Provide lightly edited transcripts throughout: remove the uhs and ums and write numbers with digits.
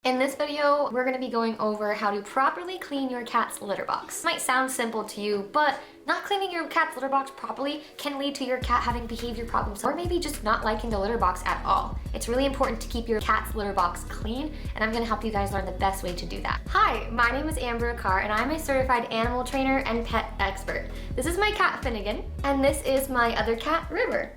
In this video, we're gonna be going over how to properly clean your cat's litter box. It might sound simple to you, but not cleaning your cat's litter box properly can lead to your cat having behavior problems or maybe just not liking the litter box at all. It's really important to keep your cat's litter box clean, and I'm gonna help you guys learn the best way to do that. Hi, my name is Amber Carr, and I'm a certified animal trainer and pet expert. This is my cat Finnegan, and this is my other cat River.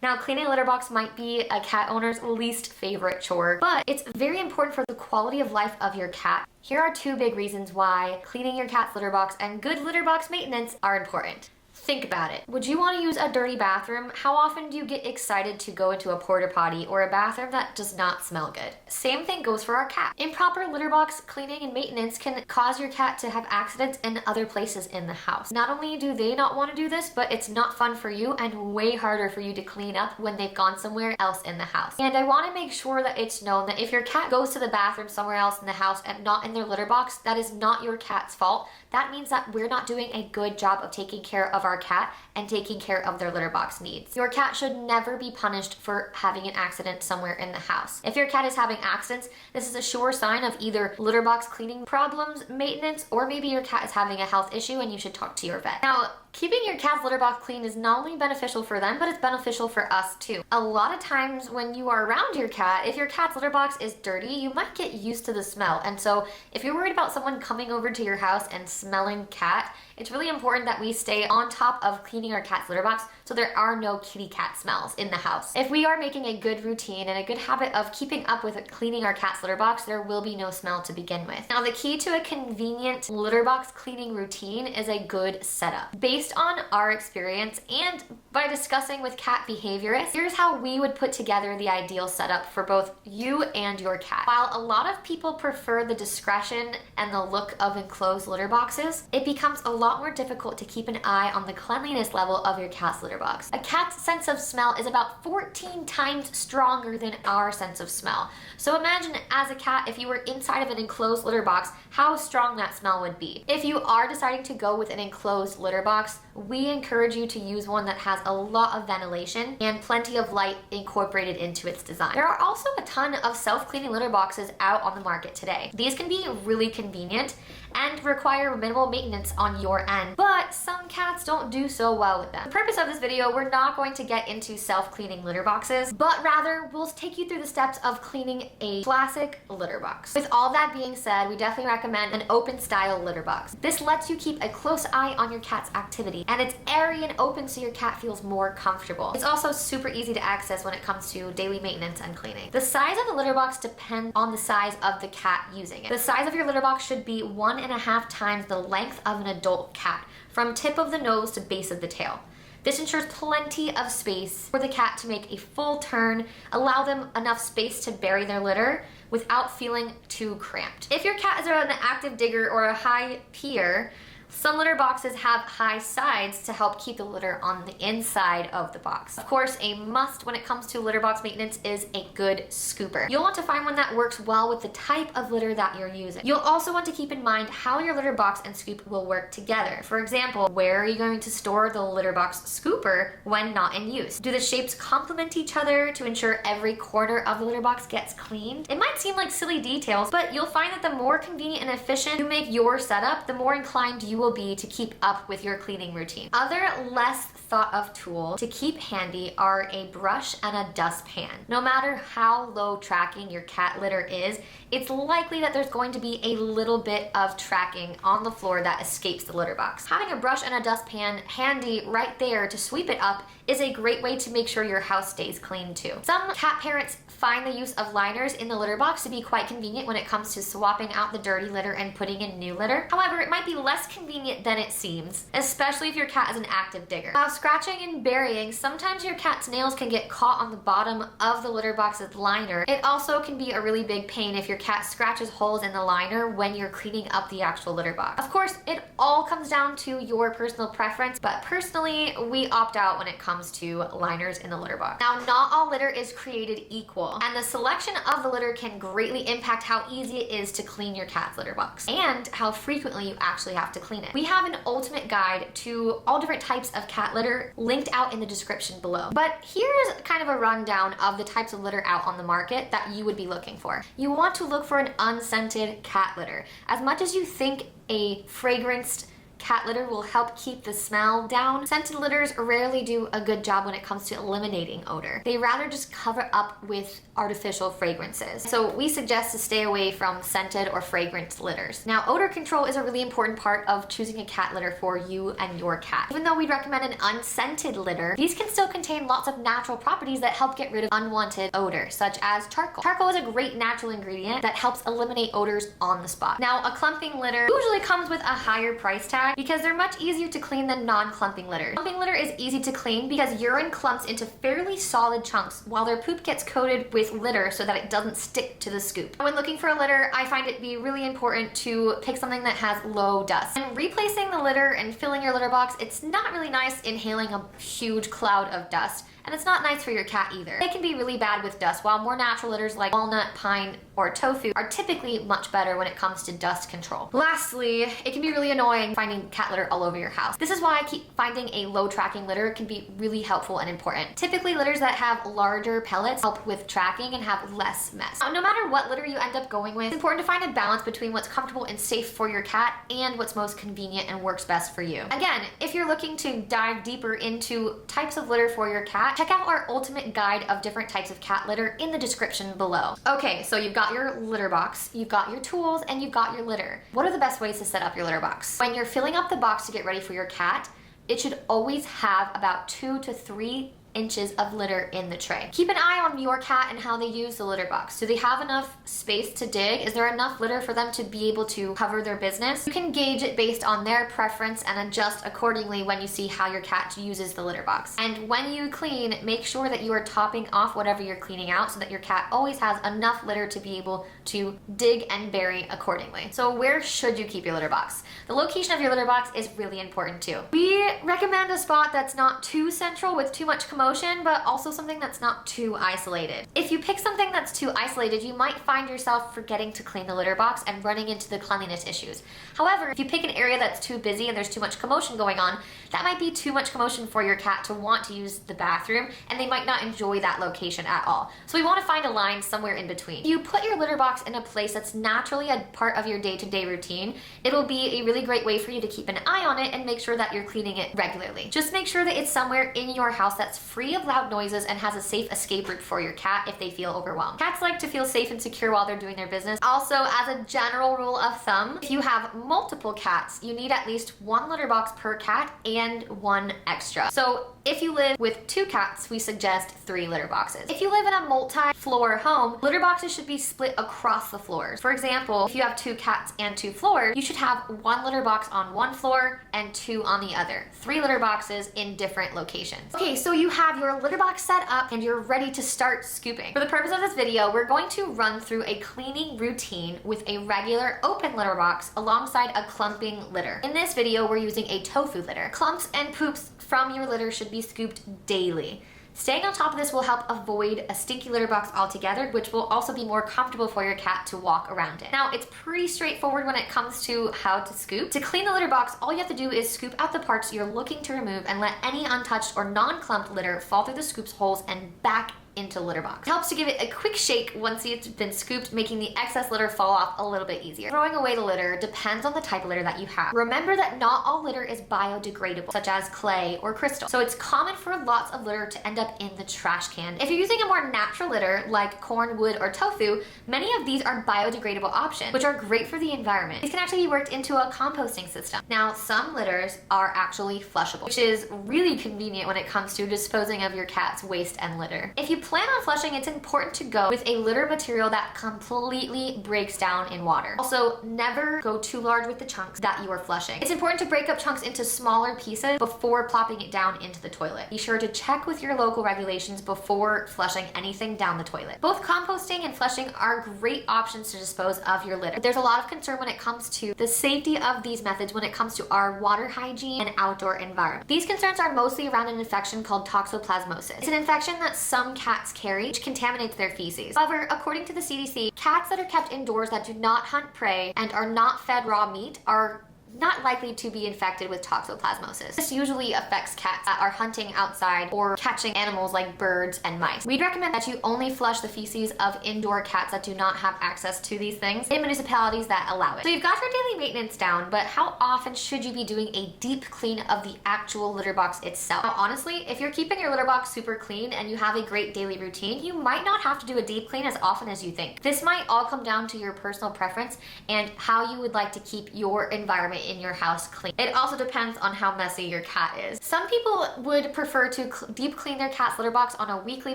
Now, cleaning a litter box might be a cat owner's least favorite chore, but it's very important for the quality of life of your cat. Here are two big reasons why cleaning your cat's litter box and good litter box maintenance are important. Think about it. Would you want to use a dirty bathroom? How often do you get excited to go into a porta potty or a bathroom that does not smell good? Same thing goes for our cat. Improper litter box cleaning and maintenance can cause your cat to have accidents in other places in the house. Not only do they not want to do this, but it's not fun for you and way harder for you to clean up when they've gone somewhere else in the house. And I want to make sure that it's known that if your cat goes to the bathroom somewhere else in the house and not in their litter box, that is not your cat's fault. That means that we're not doing a good job of taking care of our cat and taking care of their litter box needs. Your cat should never be punished for having an accident somewhere in the house. If your cat is having accidents, this is a sure sign of either litter box cleaning problems, maintenance, or maybe your cat is having a health issue and you should talk to your vet. Now, keeping your cat's litter box clean is not only beneficial for them, but it's beneficial for us too. A lot of times when you are around your cat, if your cat's litter box is dirty, you might get used to the smell. And so if you're worried about someone coming over to your house and smelling cat, it's really important that we stay on top of cleaning our cat's litter box so there are no kitty cat smells in the house. If we are making a good routine and a good habit of keeping up with cleaning our cat's litter box, there will be no smell to begin with. Now, the key to a convenient litter box cleaning routine is a good setup. Based on our experience and by discussing with cat behaviorists, here's how we would put together the ideal setup for both you and your cat. While a lot of people prefer the discretion and the look of enclosed litter boxes, it becomes a lot more difficult to keep an eye on the cleanliness level of your cat's litter box. A cat's sense of smell is about 14 times stronger than our sense of smell. So imagine as a cat, if you were inside of an enclosed litter box, how strong that smell would be. If you are deciding to go with an enclosed litter box, we encourage you to use one that has a lot of ventilation and plenty of light incorporated into its design. There are also a ton of self-cleaning litter boxes out on the market today. These can be really convenient and require minimal maintenance on your end, but some cats don't do so well with them. For the purpose of this video, we're not going to get into self-cleaning litter boxes, but rather we'll take you through the steps of cleaning a classic litter box. With all that being said, we definitely recommend an open style litter box. This lets you keep a close eye on your cat's activity, and it's airy and open so your cat feels more comfortable. It's also super easy to access when it comes to daily maintenance and cleaning. The size of the litter box depends on the size of the cat using it. The size of your litter box should be 1.5 times the length of an adult cat, from tip of the nose to base of the tail. This ensures plenty of space for the cat to make a full turn, allow them enough space to bury their litter without feeling too cramped. If your cat is an active digger or a high peer, some litter boxes have high sides to help keep the litter on the inside of the box. Of course, a must when it comes to litter box maintenance is a good scooper. You'll want to find one that works well with the type of litter that you're using. You'll also want to keep in mind how your litter box and scoop will work together. For example, where are you going to store the litter box scooper when not in use? Do the shapes complement each other to ensure every corner of the litter box gets cleaned? It might seem like silly details, but you'll find that the more convenient and efficient you make your setup, the more inclined you will be to keep up with your cleaning routine. Other less thought of tools to keep handy are a brush and a dustpan. No matter how low tracking your cat litter is, it's likely that there's going to be a little bit of tracking on the floor that escapes the litter box. Having a brush and a dustpan handy right there to sweep it up is a great way to make sure your house stays clean too. Some cat parents find the use of liners in the litter box to be quite convenient when it comes to swapping out the dirty litter and putting in new litter. However, it might be less convenient than it seems, especially if your cat is an active digger. While scratching and burying, sometimes your cat's nails can get caught on the bottom of the litter box's liner. It also can be a really big pain if your cat scratches holes in the liner when you're cleaning up the actual litter box. Of course, it all comes down to your personal preference, but personally, we opt out when it comes to liners in the litter box. Now, not all litter is created equal, and the selection of the litter can greatly impact how easy it is to clean your cat's litter box and how frequently you actually have to clean clean it. We have an ultimate guide to all different types of cat litter linked out in the description below. But here's kind of a rundown of the types of litter out on the market that you would be looking for. You want to look for an unscented cat litter. As much as you think a fragranced cat litter will help keep the smell down, scented litters rarely do a good job when it comes to eliminating odor. They rather just cover up with artificial fragrances. So we suggest to stay away from scented or fragrant litters. Now, odor control is a really important part of choosing a cat litter for you and your cat. Even though we'd recommend an unscented litter, these can still contain lots of natural properties that help get rid of unwanted odor, such as charcoal. Charcoal is a great natural ingredient that helps eliminate odors on the spot. Now, a clumping litter usually comes with a higher price tag because they're much easier to clean than non-clumping litters. Clumping litter is easy to clean because urine clumps into fairly solid chunks while their poop gets coated with litter so that it doesn't stick to the scoop. When looking for a litter, I find it to be really important to pick something that has low dust. And replacing the litter and filling your litter box, it's not really nice inhaling a huge cloud of dust. And it's not nice for your cat either. They can be really bad with dust, while more natural litters like walnut, pine, or tofu are typically much better when it comes to dust control. Lastly, it can be really annoying finding cat litter all over your house. This is why I keep finding a low tracking litter can be really helpful and important. Typically, litters that have larger pellets help with tracking and have less mess. No matter what litter you end up going with, it's important to find a balance between what's comfortable and safe for your cat and what's most convenient and works best for you. Again, if you're looking to dive deeper into types of litter for your cat, check out our ultimate guide of different types of cat litter in the description below. Okay, so you've got your litter box, you've got your tools, and you've got your litter. What are the best ways to set up your litter box? When you're filling up the box to get ready for your cat, it should always have about 2 to 3 inches of litter in the tray. Keep an eye on your cat and how they use the litter box. Do they have enough space to dig? Is there enough litter for them to be able to cover their business? You can gauge it based on their preference and adjust accordingly when you see how your cat uses the litter box. And when you clean, make sure that you are topping off whatever you're cleaning out so that your cat always has enough litter to be able to dig and bury accordingly. So where should you keep your litter box? The location of your litter box is really important too. We recommend a spot that's not too central with too much commotion, but also something that's not too isolated. If you pick something that's too isolated, you might find yourself forgetting to clean the litter box and running into the cleanliness issues. However, if you pick an area that's too busy and there's too much commotion going on, that might be too much commotion for your cat to want to use the bathroom, and they might not enjoy that location at all. So we want to find a line somewhere in between. If you put your litter box in a place that's naturally a part of your day-to-day routine, it'll be a really great way for you to keep an eye on it and make sure that you're cleaning it regularly. Just make sure that it's somewhere in your house that's free of loud noises and has a safe escape route for your cat if they feel overwhelmed. Cats like to feel safe and secure while they're doing their business. Also, as a general rule of thumb, if you have multiple cats, you need at least 1 litter box per cat and 1 extra. So if you live with 2 cats, we suggest 3 litter boxes. If you live in a multi-floor home, litter boxes should be split across the floors. For example, if you have 2 cats and 2 floors, you should have 1 litter box on one floor and 2 on the other. 3 litter boxes in different locations. Okay, so you have your litter box set up and you're ready to start scooping. For the purpose of this video, we're going to run through a cleaning routine with a regular open litter box alongside a clumping litter. In this video, we're using a tofu litter. Clumps and poops from your litter should be scooped daily. Staying on top of this will help avoid a stinky litter box altogether, which will also be more comfortable for your cat to walk around in. Now, it's pretty straightforward when it comes to how to scoop. To clean the litter box, all you have to do is scoop out the parts you're looking to remove and let any untouched or non-clumped litter fall through the scoop's holes and back into litter box. It helps to give it a quick shake once it's been scooped, making the excess litter fall off a little bit easier. Throwing away the litter depends on the type of litter that you have. Remember that not all litter is biodegradable, such as clay or crystal. So it's common for lots of litter to end up in the trash can. If you're using a more natural litter like corn, wood, or tofu, many of these are biodegradable options, which are great for the environment. These can actually be worked into a composting system. Now, some litters are actually flushable, which is really convenient when it comes to disposing of your cat's waste and litter. If you plan on flushing, it's important to go with a litter material that completely breaks down in water. Also, never go too large with the chunks that you are flushing. It's important to break up chunks into smaller pieces before plopping it down into the toilet. Be sure to check with your local regulations before flushing anything down the toilet. Both composting and flushing are great options to dispose of your litter. But there's a lot of concern when it comes to the safety of these methods when it comes to our water hygiene and outdoor environment. These concerns are mostly around an infection called toxoplasmosis. It's an infection that some cats carry, which contaminates their feces. However, according to the CDC, cats that are kept indoors that do not hunt prey and are not fed raw meat are not likely to be infected with toxoplasmosis. This usually affects cats that are hunting outside or catching animals like birds and mice. We'd recommend that you only flush the feces of indoor cats that do not have access to these things in municipalities that allow it. So you've got your daily maintenance down, but how often should you be doing a deep clean of the actual litter box itself? Now, honestly, if you're keeping your litter box super clean and you have a great daily routine, you might not have to do a deep clean as often as you think. This might all come down to your personal preference and how you would like to keep your environment in your house clean. It also depends on how messy your cat is. Some people would prefer to deep clean their cat's litter box on a weekly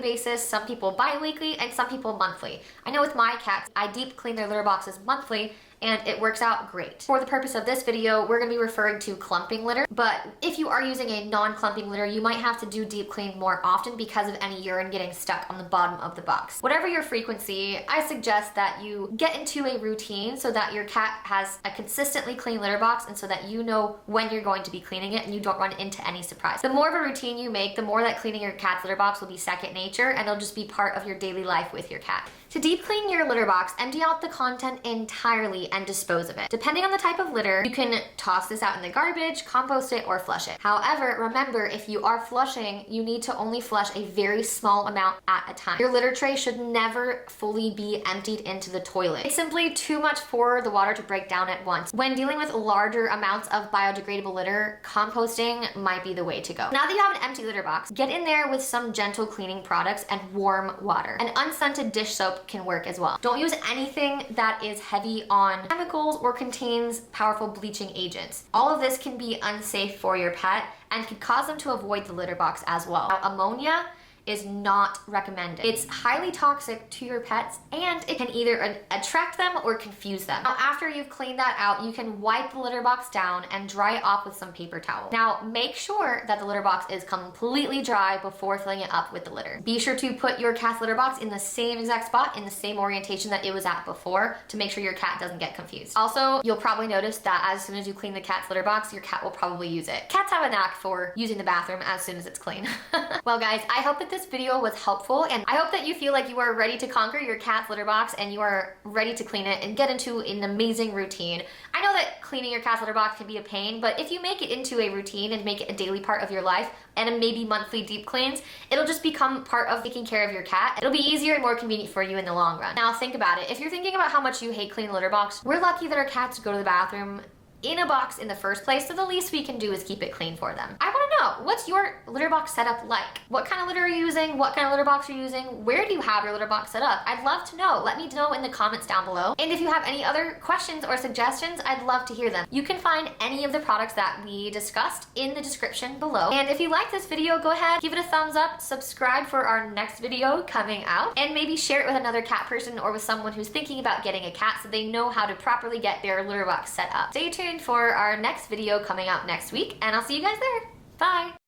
basis, some people bi-weekly, and some people monthly. I know with my cats, I deep clean their litter boxes monthly, and it works out great. For the purpose of this video, we're gonna be referring to clumping litter, but if you are using a non-clumping litter, you might have to do deep clean more often because of any urine getting stuck on the bottom of the box. Whatever your frequency, I suggest that you get into a routine so that your cat has a consistently clean litter box and so that you know when you're going to be cleaning it and you don't run into any surprise. The more of a routine you make, the more that cleaning your cat's litter box will be second nature and it'll just be part of your daily life with your cat. To deep clean your litter box, empty out the content entirely and dispose of it. Depending on the type of litter, you can toss this out in the garbage, compost it, or flush it. However, remember, if you are flushing, you need to only flush a very small amount at a time. Your litter tray should never fully be emptied into the toilet. It's simply too much for the water to break down at once. When dealing with larger amounts of biodegradable litter, composting might be the way to go. Now that you have an empty litter box, get in there with some gentle cleaning products and warm water. An unscented dish soap can work as well. Don't use anything that is heavy on chemicals or contains powerful bleaching agents. All of this can be unsafe for your pet and can cause them to avoid the litter box as well. Now, ammonia is not recommended. It's highly toxic to your pets and it can either attract them or confuse them. Now, after you've cleaned that out, you can wipe the litter box down and dry it off with some paper towel. Now, make sure that the litter box is completely dry before filling it up with the litter. Be sure to put your cat's litter box in the same exact spot, in the same orientation that it was at before to make sure your cat doesn't get confused. Also, you'll probably notice that as soon as you clean the cat's litter box, your cat will probably use it. Cats have a knack for using the bathroom as soon as it's clean. Well guys, I hope that this video was helpful and I hope that you feel like you are ready to conquer your cat's litter box and you are ready to clean it and get into an amazing routine. I know that cleaning your cat's litter box can be a pain, but if you make it into a routine and make it a daily part of your life and maybe monthly deep cleans, it'll just become part of taking care of your cat. It'll be easier and more convenient for you in the long run. Now think about it. If you're thinking about how much you hate cleaning litter box, we're lucky that our cats go to the bathroom in a box in the first place, so the least we can do is keep it clean for them. I wanna know, what's your litter box setup like? What kind of litter are you using? What kind of litter box are you using? Where do you have your litter box set up? I'd love to know. Let me know in the comments down below. And if you have any other questions or suggestions, I'd love to hear them. You can find any of the products that we discussed in the description below. And if you like this video, go ahead, give it a thumbs up, subscribe for our next video coming out, and maybe share it with another cat person or with someone who's thinking about getting a cat so they know how to properly get their litter box set up. Stay tuned for our next video coming out next week, and I'll see you guys there. Bye!